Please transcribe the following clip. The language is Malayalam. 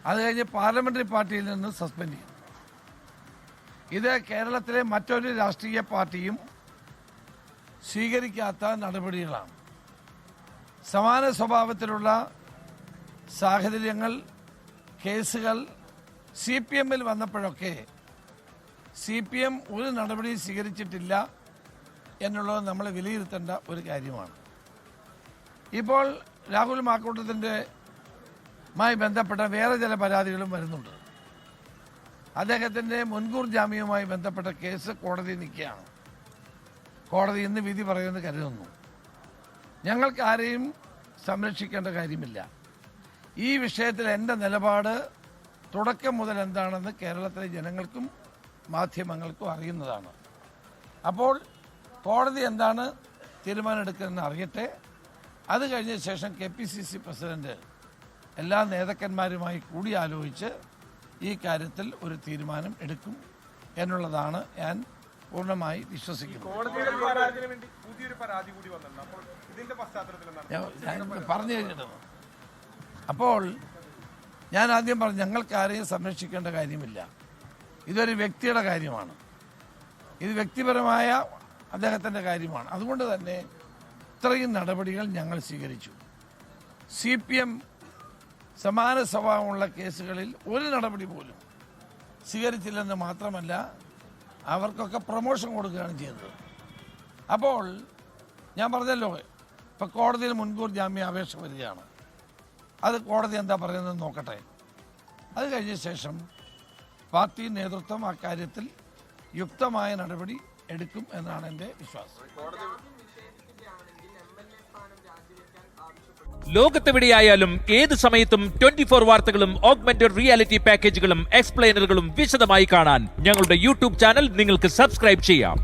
അത് കഴിഞ്ഞ് പാർലമെന്ററി പാർട്ടിയിൽ നിന്ന് സസ്പെൻഡ് ചെയ്തു. ഇത് കേരളത്തിലെ മറ്റൊരു രാഷ്ട്രീയ പാർട്ടിയും സ്വീകരിക്കാത്ത നടപടികളാണ്. സമാന സ്വഭാവത്തിലുള്ള സാഹചര്യങ്ങൾ, കേസുകൾ CPM-ൽ വന്നപ്പോഴൊക്കെ CPM ഒരു നടപടിയും സ്വീകരിച്ചിട്ടില്ല എന്നുള്ളത് നമ്മൾ വിലയിരുത്തേണ്ട ഒരു കാര്യമാണ്. ഇപ്പോൾ രാഹുൽ മാക്കൂട്ടത്തിൻ്റെ മായി ബന്ധപ്പെട്ട വേറെ ചില പരാതികളും വരുന്നുണ്ട്. അദ്ദേഹത്തിൻ്റെ മുൻകൂർ ജാമ്യവുമായി ബന്ധപ്പെട്ട കേസ് കോടതി നിൽക്കുകയാണ്. കോടതി ഇന്ന് വിധി പറയുമെന്ന് കരുതുന്നു. ഞങ്ങൾക്ക് ആരെയും സംരക്ഷിക്കേണ്ട കാര്യമില്ല. ഈ വിഷയത്തിൽ എൻ്റെ നിലപാട് തുടക്കം മുതൽ എന്താണെന്ന് കേരളത്തിലെ ജനങ്ങൾക്കും മാധ്യമങ്ങൾക്കും അറിയുന്നതാണ്. അപ്പോൾ കോടതി എന്താണ് തീരുമാനമെടുക്കുന്നതെന്ന് അറിയട്ടെ. അത് കഴിഞ്ഞ ശേഷം KPCC പ്രസിഡന്റ് എല്ലാ നേതാക്കന്മാരുമായി കൂടിയാലോചിച്ച് ഈ കാര്യത്തിൽ ഒരു തീരുമാനം എടുക്കും എന്നുള്ളതാണ് ഞാൻ പൂർണ്ണമായി വിശ്വസിക്കുന്നത്. പറഞ്ഞു കഴിഞ്ഞിട്ടുണ്ട്. അപ്പോൾ ഞാൻ ആദ്യം പറഞ്ഞു, ഞങ്ങൾക്ക് ആരെയും സംരക്ഷിക്കേണ്ട കാര്യമില്ല. ഇതൊരു വ്യക്തിയുടെ കാര്യമാണ്. ഇത് വ്യക്തിപരമായ അദ്ദേഹത്തിൻ്റെ കാര്യമാണ്. അതുകൊണ്ട് തന്നെ ഇത്രയും നടപടികൾ ഞങ്ങൾ സ്വീകരിച്ചു. CPM സമാന സ്വഭാവമുള്ള കേസുകളിൽ ഒരു നടപടി പോലും സ്വീകരിച്ചില്ലെന്ന് മാത്രമല്ല, അവർക്കൊക്കെ പ്രൊമോഷൻ കൊടുക്കുകയാണ് ചെയ്തത്. അപ്പോൾ ഞാൻ പറഞ്ഞല്ലോ, ഇപ്പം കോടതിയിൽ മുൻകൂർ ജാമ്യ അപേക്ഷ വരികയാണ്. അത് കോടതി എന്താ പറയുന്നത് നോക്കട്ടെ. അത് കഴിഞ്ഞ ശേഷം പാർട്ടി നേതൃത്വം അക്കാര്യത്തിൽ യുക്തമായ നടപടി എടുക്കും എന്നാണ് എൻ്റെ വിശ്വാസം. ലോകത്തെവിടെയായാലും ഏത് സമയത്തും 24 വാർത്തകളും ഓഗ്മെന്റഡ് റിയാലിറ്റി പാക്കേജുകളും എക്സ്പ്ലെയിനറുകളും വിശദമായി കാണാൻ ഞങ്ങളുടെ YouTube ചാനൽ നിങ്ങൾക്ക് സബ്സ്ക്രൈബ് ചെയ്യാം.